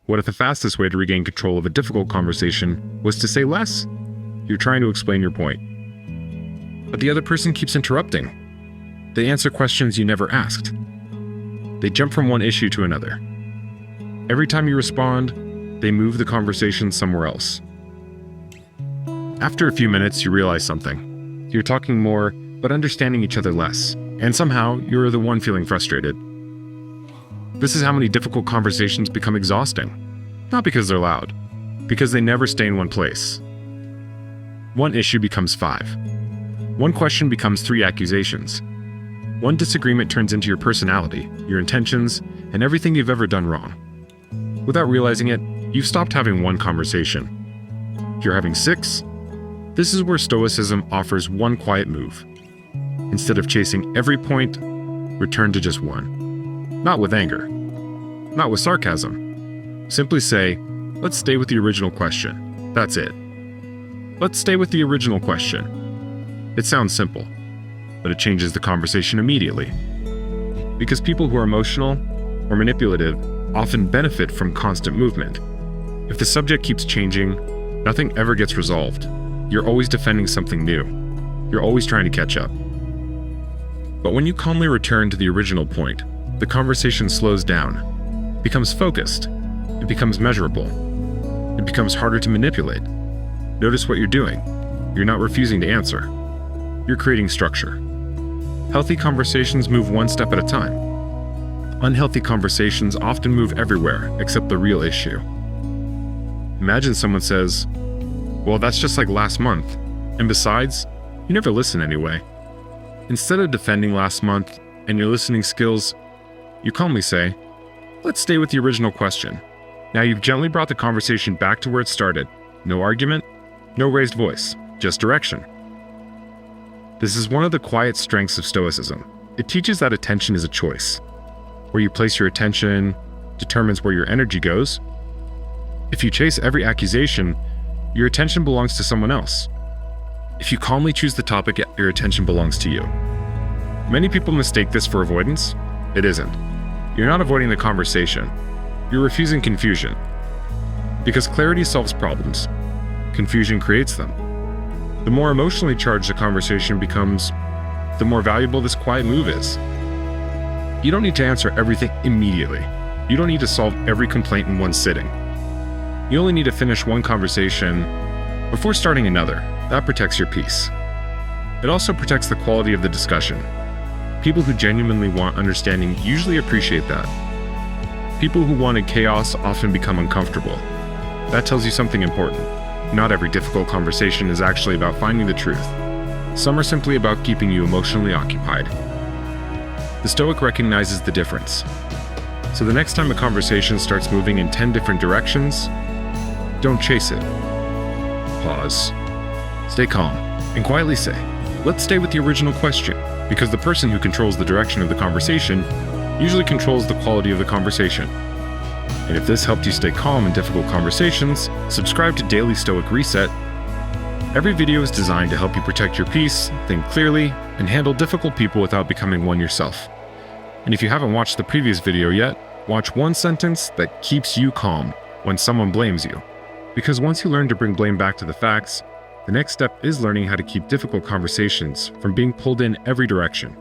What if the fastest way to regain control of a difficult conversation was to say less? You're trying to explain your point, but the other person keeps interrupting. They answer questions you never asked. They jump from one issue to another. Every time you respond, they move the conversation somewhere else. After a few minutes, you realize something. You're talking more, but understanding each other less. And somehow, you're the one feeling frustrated. This is how many difficult conversations become exhausting. Not because they're loud, because they never stay in one place. One issue becomes 5. One question becomes 3 accusations. One disagreement turns into your personality, your intentions, and everything you've ever done wrong. Without realizing it, you've stopped having one conversation. You're having 6. This is where Stoicism offers one quiet move. Instead of chasing every point, return to just one. Not with anger. Not with sarcasm. Simply say, let's stay with the original question. That's it. Let's stay with the original question. It sounds simple, but it changes the conversation immediately. Because people who are emotional or manipulative often benefit from constant movement. If the subject keeps changing, nothing ever gets resolved. You're always defending something new. You're always trying to catch up. But when you calmly return to the original point, the conversation slows down, becomes focused, it becomes measurable. It becomes harder to manipulate. Notice what you're doing. You're not refusing to answer. You're creating structure. Healthy conversations move one step at a time. Unhealthy conversations often move everywhere except the real issue. Imagine someone says, well, that's just like last month. And besides, you never listen anyway. Instead of defending last month and your listening skills, you calmly say, let's stay with the original question. Now you've gently brought the conversation back to where it started. No argument, no raised voice, just direction. This is one of the quiet strengths of Stoicism. It teaches that attention is a choice. Where you place your attention determines where your energy goes. If you chase every accusation, your attention belongs to someone else. If you calmly choose the topic, your attention belongs to you. Many people mistake this for avoidance. It isn't. You're not avoiding the conversation. You're refusing confusion. Because clarity solves problems. Confusion creates them. The more emotionally charged the conversation becomes, the more valuable this quiet move is. You don't need to answer everything immediately. You don't need to solve every complaint in one sitting. You only need to finish one conversation before starting another. That protects your peace. It also protects the quality of the discussion. People who genuinely want understanding usually appreciate that. People who wanted chaos often become uncomfortable. That tells you something important. Not every difficult conversation is actually about finding the truth. Some are simply about keeping you emotionally occupied. The Stoic recognizes the difference. So the next time a conversation starts moving in 10 different directions, don't chase it. Pause. Stay calm and quietly say, let's stay with the original question, because the person who controls the direction of the conversation usually controls the quality of the conversation. And if this helped you stay calm in difficult conversations, subscribe to Daily Stoic Reset. Every video is designed to help you protect your peace, think clearly, and handle difficult people without becoming one yourself. And if you haven't watched the previous video yet, watch one sentence that keeps you calm when someone blames you. Because once you learn to bring blame back to the facts, the next step is learning how to keep difficult conversations from being pulled in every direction.